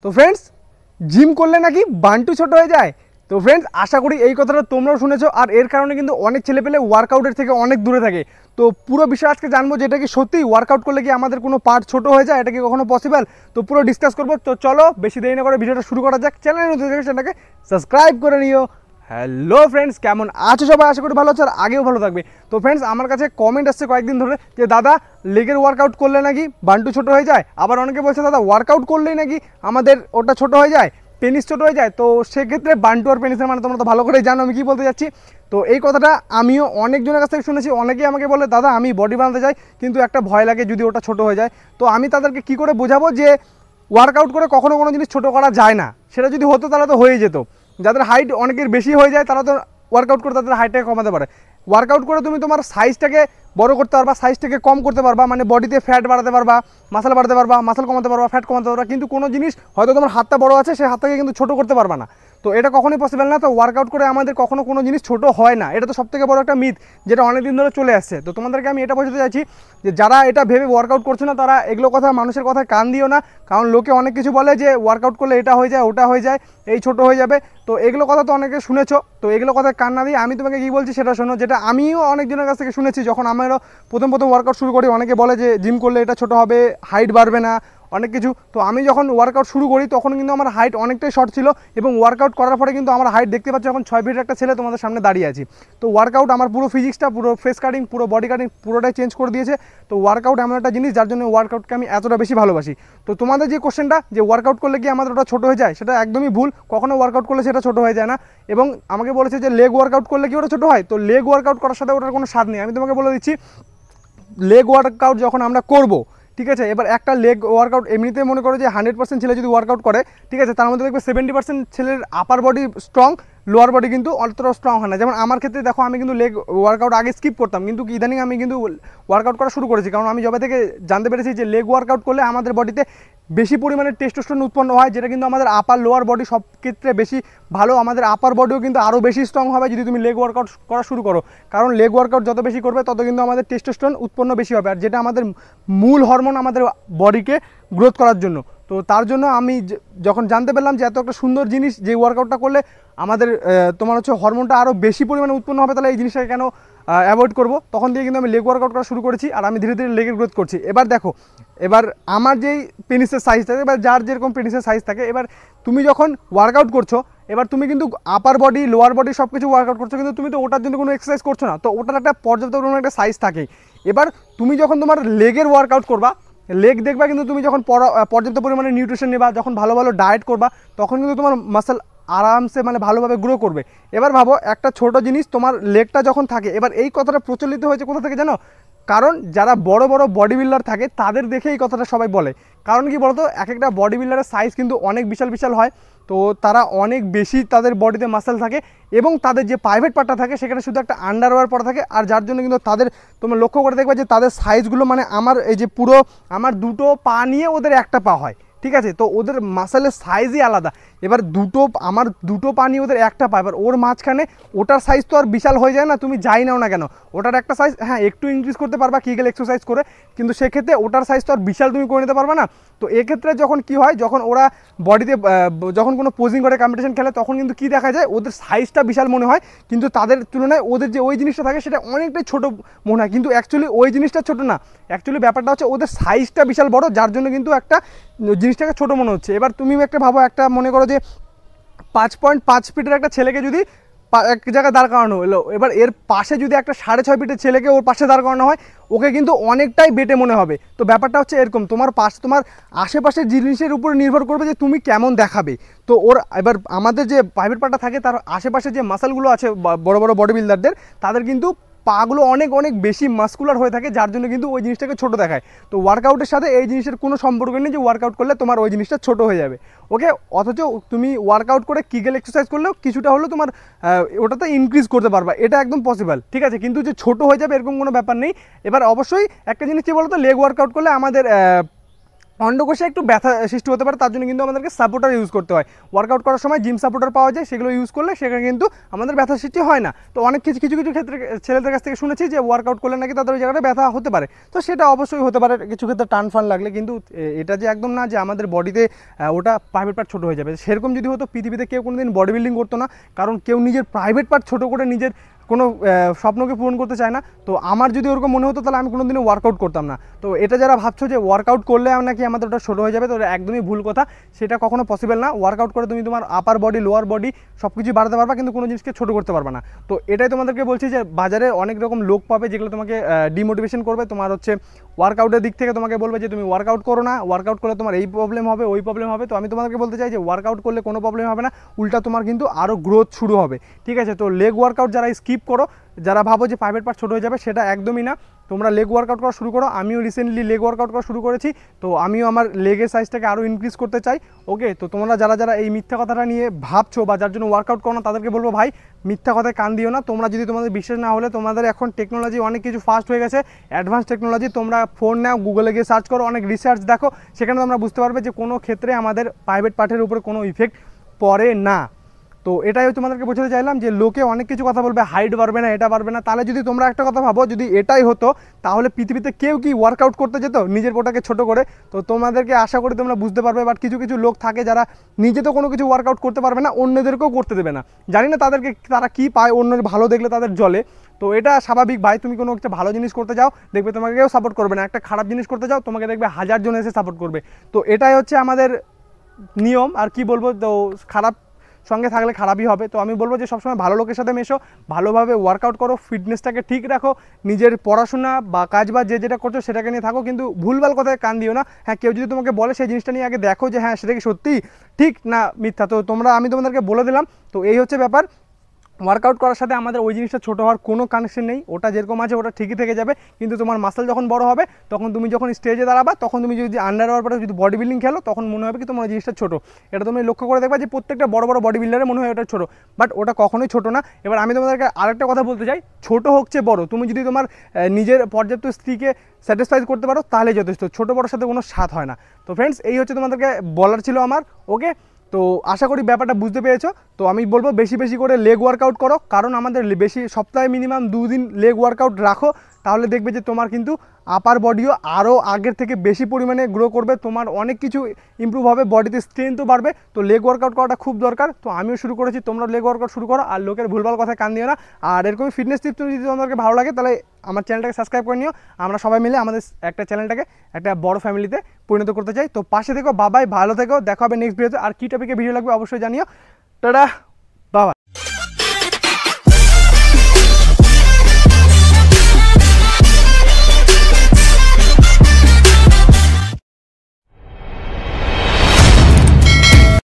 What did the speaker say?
তো friends, gym করলে নাকি বান্টু ছোট হয়ে যায়। তো ফ্রেন্ডস, আশা করি এই কথাটা তোমরাও শুনেছো, আর এর কারণে কিন্তু অনেক ছেলেপেলে ওয়ার্কআউটের থেকে অনেক দূরে থাকে। তো পুরো বিষয় আজকে জানবো যে এটা কি সত্যি ওয়ার্কআউট করলে কি আমাদের কোনো পার্ট ছোট হয়ে যায়, এটা কি কখনো পসিবল। তো পুরো ডিসকাস করবো। তো চলো বেশি দেরি না করে ভিডিওটা শুরু করা যাক। চ্যানেল নতুন থাকলে চ্যানেলটাকে সাবস্ক্রাইব করে নিও। হ্যালো ফ্রেন্ডস, কেমন আছো সবাই? আশা করি ভালো আছো, আর আগেও ভালো থাকবে। তো ফ্রেন্ডস, আমার কাছে কমেন্ট আসছে কয়েকদিন ধরে যে দাদা, লেগের ওয়ার্কআউট করলে নাকি বান্টু ছোট হয়ে যায়। আবার অনেকে বলছে দাদা, ওয়ার্কআউট করলেই নাকি আমাদের ওটা ছোট হয়ে যায়, পেনিস ছোট হয়ে যায়। তো সেক্ষেত্রে বান্টু আর পেনিসের মানে তোমরা তো ভালো করেই জানো আমি কী বলতে যাচ্ছি। তো এই কথাটা আমিও অনেকজনের কাছ থেকে শুনেছি। অনেকেই আমাকে বলে দাদা, আমি বডি বানাতে চাই, কিন্তু একটা ভয় লাগে যদি ওটা ছোট হয়ে যায়। তো আমি তাদেরকে কী করে বোঝাবো যে ওয়ার্কআউট করে কখনো কোনো জিনিস ছোট করা যায় না। সেটা যদি হতো তাহলে তো হয়েই যেত। যাদের হাইট অনেকের বেশি হয়ে যায় তারা তো ওয়ার্কআউট করে তাদের হাইটটাকে কমাতে পারে। ওয়ার্কআউট করে তুমি তোমার সাইজটাকে বড় করতে পারবা, সাইজটাকে কম করতে পারবা, মানে বডিতে ফ্যাট বাড়াতে পারবা, মাসল বাড়াতে পারবা, মাসল কমাতে পারবা, ফ্যাট কমাতে পারবা। কিন্তু কোনো জিনিস হয়তো তোমার হাতটা বড় আছে, সেই হাতটাকে কিন্তু ছোটো করতে পারবা না। তো এটা কখনোই পসিবল না। তো ওয়ার্কআউট করে আমাদের কখনো কোনো জিনিস ছোট হয় না, এটা তো সবথেকে বড় একটা মিথ, যেটা অনেক দিন ধরে চলে আসছে। তো তোমাদেরকে আমি এটা বোঝাতে চাইছি যে যারা এটা ভেবে ওয়ার্কআউট করছে না, তারা এগুলো কথা মানুষের কথায় কান দিও না। কারণ লোকে অনেক কিছু বলে যে ওয়ার্কআউট করলে এটা হয়ে যায়, ওটা হয়ে যায়, এই ছোট হয়ে যাবে। তো এগুলো কথা তো অনেকে শুনেছো। তো এগুলো কথায় কান না দিয়ে আমি তোমাকে কী বলছি সেটা শোনো, যেটা আমিও অনেকজনের কাছ থেকে শুনেছি। যখন আমারও প্রথম ওয়ার্কআউট শুরু করি, অনেকে বলে যে জিম করলে এটা ছোট হবে, হাইট বাড়বে না, অনেক কিছু। তো আমি যখন ওয়ার্কআউট শুরু করি তখন কিন্তু আমার হাইট অনেকটাই শর্ট ছিল, এবং ওয়ার্কআউট করার পরে কিন্তু আমার হাইট দেখতে পাচ্ছি এখন 6 ফিটের একটা ছেলে তোমাদের সামনে দাঁড়িয়ে আছি। তো ওয়ার্কআউট আমার পুরো ফিজিক্সটা, পুরো ফেস কাটিং, পুরো বডি কাটিং পুরোটাই চেঞ্জ করে দিয়েছে। তো ওয়ার্কআউট এমন একটা জিনিস যার জন্য ওয়ার্কআউটকে আমি এতটা বেশি ভালোবাসি। তো তোমাদের যে কোশ্চেনটা যে ওয়ার্কআউট করলে কি আমাদের ওটা ছোটো হয়ে যায়, সেটা একদমই ভুল। কখনো ওয়ার্কআউট করলে সেটা ছোটো হয়ে যায় না। এবং আমাকে বলেছে যে লেগ ওয়ার্কআউট করলে কি ওটা ছোটো হয়, তো লেগ ওয়ার্কআউট করার সাথে ওটার কোনো স্বাদ নেই। আমি তোমাকে বলে দিচ্ছি, লেগ ওয়ার্কআউট যখন আমরা করব, ঠিক আছে, এবার একটা লেগ ওয়ার্কআউট এমনিতে মনে করো যে 100% ছেলে যদি ওয়ার্কআউট করে, ঠিক আছে, তার মধ্যে দেখবে 70% ছেলের আপার বডি স্ট্রং, লোয়ার বডি কিন্তু অতটা স্ট্রং হয় না। যেমন আমার ক্ষেত্রে দেখো, আমি কিন্তু লেগ ওয়ার্কআউট আগে স্কিপ করতাম, কিন্তু ইদানিং আমি কিন্তু ওয়ার্কআউট করা শুরু করেছি। কারণ আমি যবে থেকে জানতে পেরেছি যে লেগ ওয়ার্কআউট করলে আমাদের বডিতে বেশি পরিমাণে টেস্টোস্টেরন উৎপন্ন হয়, যেটা কিন্তু আমাদের আপার লোয়ার বডি সব ক্ষেত্রে বেশি ভালো। আমাদের আপার বডিও কিন্তু আরও বেশি স্ট্রং হবে যদি তুমি লেগ ওয়ার্কআউট করা শুরু করো। কারণ লেগ ওয়ার্কআউট যত বেশি করবে তত কিন্তু আমাদের টেস্টোস্টেরন উৎপন্ন বেশি হবে, আর যেটা আমাদের মূল হরমোন আমাদের বডিকে গ্রোথ করার জন্য। তো তার জন্য আমি যখন জানতে পারলাম যে এত একটা সুন্দর জিনিস, যে ওয়ার্কআউটটা করলে আমাদের তোমার হচ্ছে হরমোনটা আরও বেশি পরিমাণে উৎপন্ন হবে, তাহলে এই জিনিসটাকে কেন অ্যাভয়েড করবো, তখন দিয়ে কিন্তু আমি লেগ ওয়ার্কআউট করা শুরু করেছি, আর আমি ধীরে ধীরে লেগের গ্রোথ করছি। এবার দেখো, এবার আমার যেই পেনিসের সাইজ থাকে, এবার যার যেরকম পেনিসের সাইজ থাকে, এবার তুমি যখন ওয়ার্কআউট করছো, এবার তুমি কিন্তু আপার বডি লোয়ার বডি সব কিছু ওয়ার্কআউট করছো, কিন্তু তুমি তো ওটার জন্য কোনো এক্সারসাইজ করছো না। তো ওটার একটা পর্যাপ্ত পরিমাণে একটা সাইজ থাকেই। এবার তুমি যখন তোমার লেগের ওয়ার্কআউট করবা, লেগ দেখবা কিন্তু তুমি যখন পর্যাপ্ত পরিমাণে নিউট্রিশন নেবা, যখন ভালো ভালো ডায়েট করবা, তখন কিন্তু তোমার মাসল আরামসে মানে ভালোভাবে গ্রো করবে। এবার ভাবো, একটা ছোট জিনিস তোমার লেগটা যখন থাকে, এবার এই কথাটা প্রচলিত হয়েছে কোথা থেকে জানো? কারণ যারা বড় বড় বডি বিল্ডার থাকে তাদের দেখে এই কথাটা সবাই বলে। কারণ কি বলতো, এক একটা বডি বিল্ডারের সাইজ কিন্তু অনেক বিশাল বিশাল হয়। তো তারা অনেক বেশি তাদের বডিতে মাসেল থাকে, এবং তাদের যে প্রাইভেট পার্টটা থাকে সেখানে শুধু একটা আন্ডারওয়্যার পরা থাকে, আর যার জন্য কিন্তু তাদের, তোমরা লক্ষ্য করে দেখবে যে তাদের সাইজগুলো মানে আমার এই যে পুরো আমার দুটো পা নিয়ে ওদের একটা পা হয়, ঠিক আছে। তো ওদের মাসেলের সাইজই আলাদা। এবার আমার দুটো পা নিয়ে ওদের একটা পা, এবার ওর মাঝখানে ওটার সাইজ তো আর বিশাল হয়ে যায় না, তুমি যাই নাও না কেন ওটার একটা সাইজ, হ্যাঁ একটু ইনক্রিজ করতে পারবা কিগেল এক্সারসাইজ করে, কিন্তু সেক্ষেত্রে ওটার সাইজ তো আর বিশাল তুমি করে নিতে পারবা না। তো এক্ষেত্রে যখন কি হয়, যখন ওরা বডিতে যখন কোনো পোজিং করে কম্পিটিশন খেলে, তখন কিন্তু কি দেখা যায়, ওদের সাইজটা বিশাল মনে হয়, কিন্তু তাদের তুলনায় ওদের যে ওই জিনিসটা থাকে সেটা অনেকটাই ছোট মনে হয়। কিন্তু অ্যাকচুয়ালি ওই জিনিসটা ছোট না, অ্যাকচুয়ালি ব্যাপারটা হচ্ছে ওদের সাইজটা বিশাল বড়, যার জন্য কিন্তু একটা জিনিসটাকে ছোট মনে হচ্ছে। এবার তুমি একটা ভাবো, একটা মনে করো যে 5.5 ফিটের একটা ছেলেকে যদি এক জায়গায় দাঁড় করানো হলো, এবার এর পাশে যদি একটা 6.5 ফিটের ছেলেকে ওর পাশে দাঁড় করানো হয়, ওকে কিন্তু অনেকটাই বেটে মনে হবে। তো ব্যাপারটা হচ্ছে এরকম, তোমার আশেপাশের জিনিসের উপর নির্ভর করবে যে তুমি কেমন দেখাবে। তো ওর এবার আমাদের যে প্রাইভেট পার্টটা থাকে, তার আশেপাশে যে মাসেলগুলো আছে বড় বড় বডি বিল্ডারদের, তাদের কিন্তু পাগুলো অনেক অনেক বেশি মাস্কুলার হয়ে থাকে, যার জন্য কিন্তু ওই জিনিসটাকে ছোট দেখায়। তো ওয়ার্কআউটের সাথে এই জিনিসের কোনো সম্পর্ক নেই যে ওয়ার্কআউট করলে তোমার ওই জিনিসটা ছোট হয়ে যাবে, ওকে। অথচ তুমি ওয়ার্কআউট করে কিগেল এক্সারসাইজ করলেও কিছুটা হলেও তোমার ওটাতে ইনক্রিজ করতে পারবা, এটা একদম পসিবল, ঠিক আছে। কিন্তু যে ছোট হয়ে যাবে এরকম কোনো ব্যাপার নেই। এবার অবশ্যই একটা জিনিস কি বলতো, লেগ ওয়ার্কআউট করলে আমাদের অন্ডকোষে একটু ব্যথা সৃষ্টি হতে পারে, তার জন্য কিন্তু আমাদেরকে সাপোর্টার ইউজ করতে হয়। ওয়ার্কআউট করার সময় জিম সাপোর্টার পাওয়া যায়, সেগুলো ইউজ করলে সেখানে কিন্তু আমাদের ব্যথা সৃষ্টি হয় না। তো অনেক কিছু কিছু কিছু ক্ষেত্রে ছেলেদের কাছ থেকে শুনেছি যে ওয়ার্কআউট করলে নাকি তাদের ওই জায়গাটা ব্যথা হতে পারে। তো সেটা অবশ্যই হতে পারে কিছু ক্ষেত্রে টান ফান লাগলে, কিন্তু এটা যে একদম না যে আমাদের বডিতে ওটা প্রাইভেট পার্ট ছোটো হয়ে যাবে। সেরকম যদি হতো পৃথিবীতে কেউ কোনোদিন বডি বিল্ডিং করতো না, কারণ কেউ নিজের প্রাইভেট পার্ট ছোটো করে নিজের কোনো স্বপ্নকে পূরণ করতে চায় না। তো আমার যদি ওরকম মনে হতো তাহলে আমি কোনোদিনও ওয়ার্কআউট করতাম না। তো এটা যারা ভাবছো যে ওয়ার্কআউট করলে নাকি আমাদের ওটা ছোটো হয়ে যাবে, তো একদমই ভুল কথা, সেটা কখনো পসিবল না। ওয়ার্কআউট করে তুমি তোমার আপার বডি লোয়ার বডি সব কিছু বাড়াতে পারবা, কিন্তু কোনো জিনিসকে ছোটো করতে পারবা না। তো এটাই তোমাদেরকে বলছি যে বাজারে অনেক রকম লোক পাবে যেগুলো তোমাকে ডিমোটিভেশন করবে, তোমার হচ্ছে ওয়ার্কআউটের দিক থেকে তোমাকে বলবে যে তুমি ওয়ার্কআউট করো না, ওয়ার্কআউট করলে তোমার এই প্রবলেম হবে ওই প্রবলেম হবে। তো আমি তোমাদেরকে বলতে চাই যে ওয়ার্কআউট করলে কোনো প্রবলেম হবে না, উল্টা তোমার কিন্তু আরও গ্রোথ শুরু হবে। ঠিক আছে, তো লেগ ওয়ার্কআউট যারা স্কিপ করো, যারা ভাবো যে প্রাইভেট পার্ট ছোটো হয়ে যাবে, সেটা একদমই না। তোমরা লেগ ওয়ার্কআউট করা শুরু করো। আমিও রিসেন্টলি লেগ ওয়ার্কআউট করা শুরু করেছি, তো আমিও আমার লেগের সাইজটাকে আরও ইনক্রিজ করতে চাই। ওকে, তো তোমরা যারা যারা এই মিথ্যা কথাটা নিয়ে ভাবছো বা যার জন্য ওয়ার্কআউট করো না, তাদেরকে বলবো ভাই মিথ্যা কথায় কান দিও না। তোমরা যদি তোমাদের বিশ্বাস না হলে, তোমাদের এখন টেকনোলজি অনেক কিছু ফাস্ট হয়ে গেছে, অ্যাডভান্স টেকনোলজি। তোমরা ফোন নাও, গুগলে গিয়ে সার্চ করো, অনেক রিসার্চ দেখো, সেখানে তোমরা বুঝতে পারবে যে কোনো ক্ষেত্রে আমাদের প্রাইভেট পার্টের উপরে কোনো ইফেক্ট পড়ে না। তো এটাই তোমাদেরকে বোঝাতে চাইলাম যে লোকে অনেক কিছু কথা বলবে, হাইট বাড়বে না, এটা বাড়বে না। তাহলে যদি তোমরা একটা কথা ভাবো, যদি এটাই হতো তাহলে পৃথিবীতে কেউ কি ওয়ার্কআউট করতে যেত নিজের পোটাকে ছোট করে? তো তোমাদেরকে আশা করি তোমরা বুঝতে পারবে। বাট কিছু কিছু লোক থাকে যারা নিজে তো কোনো কিছু ওয়ার্কআউট করতে পারবে না, অন্যদেরকেও করতে দেবে না। জানি না তারা কি পায়, অন্যের ভালো দেখলে তাদের জলে। তো এটা স্বাভাবিক ভাই, তুমি কোনো একটা ভালো জিনিস করতে যাও, দেখবে তোমাকে কেউ সাপোর্ট করবে না। একটা খারাপ জিনিস করতে যাও, তোমাকে দেখবে 1000 জন এসে সাপোর্ট করবে। তো এটাই হচ্ছে আমাদের নিয়ম, আর কি বলবো। তো খারাপ সঙ্গে থাকলে খারাপই হবে। তো আমি বলবো যে সবসময় ভালো লোকের সাথে মেশো, ভালোভাবে ওয়ার্কআউট করো, ফিটনেসটাকে ঠিক রাখো, নিজের পড়াশোনা বা কাজ বা যে যেটা করছো সেটাকে নিয়ে থাকো, কিন্তু ভুলভাল কথায় কান দিও না। হ্যাঁ, কেউ যদি তোমাকে বলে সেই জিনিসটা নিয়ে আগে দেখো যে হ্যাঁ সেটা কি সত্যি ঠিক না মিথ্যা। তো আমি তোমাদেরকে বলে দিলাম। তো এই হচ্ছে ব্যাপার। ওয়ার্কআউট করার সাথে আমাদের ওই জিনিসটা ছোটো হওয়ার কোনো কানেকশন নেই, ওটা যেরকম আছে ওটা ঠিকই থেকে যাবে। কিন্তু তোমার মাসল যখন বড় হবে, তখন তুমি যখন স্টেজে দাঁড়াবা, তখন তুমি যদি আন্ডার ওয়ার্কআউট যদি বডি বিল্ডিং খেলো, তখন মনে হবে কি তোমার ওই জিনিসটা ছোটো। এটা তুমি লক্ষ্য করে দেখবা যে প্রত্যেকটা বড় বড় বডি বিল্ডারে মনে হয় ওটা ছোটো, বাট ওটা কখনোই ছোটো না। এবার আমি তোমাদেরকে আরেকটা কথা বলতে চাই, ছোটো হোক চেয়ে বড়, তুমি যদি তোমার নিজের পর্যাপ্ত স্ত্রীকে স্যাটিসফাই করতে পারো তাহলে যথেষ্ট, ছোটো বড়োর সাথে কোনো স্বাদ হয় না। তো ফ্রেন্ডস, এই হচ্ছে তোমাদেরকে বলার ছিল আমার। ওকে, তো আশা করি ব্যাপারটা বুঝতে পেরেছো। তো আমি বলবো বেশি বেশি করে লেগ ওয়ার্কআউট করো, কারণ আমাদের বেশি সপ্তাহে মিনিমাম 2 দিন লেগ ওয়ার্কআউট রাখো, তাহলে দেখবে যে তোমার কিন্তু আপার বডিও আরও আগের থেকে বেশি পরিমাণে গ্রো করবে, তোমার অনেক কিছু ইমপ্রুভ হবে, বডিতে স্ট্রেংথও বাড়বে। তো লেগ ওয়ার্কআউট করাটা খুব দরকার। তো আমিও শুরু করেছি, তোমরা লেগ ওয়ার্কআউট শুরু করো, আর লোকের ভুলভাল কথায় কান দিও না। আর এরকমই ফিটনেস টিপস যদি তোমাদেরকে ভালো লাগে, তাহলে আমার চ্যানেলটাকে সাবস্ক্রাইব করে নিও। আমরা সবাই মিলে আমাদের একটা চ্যানেলটাকে একটা বড় ফ্যামিলিতে পরিণত করতে চাই। তো পাশে থেকো, বাবাই, ভালো থেকো, দেখা হবে নেক্সট ভিডিওতে। আর কী টপিকে ভিডিও লাগবে অবশ্যই জানিও। টাটা।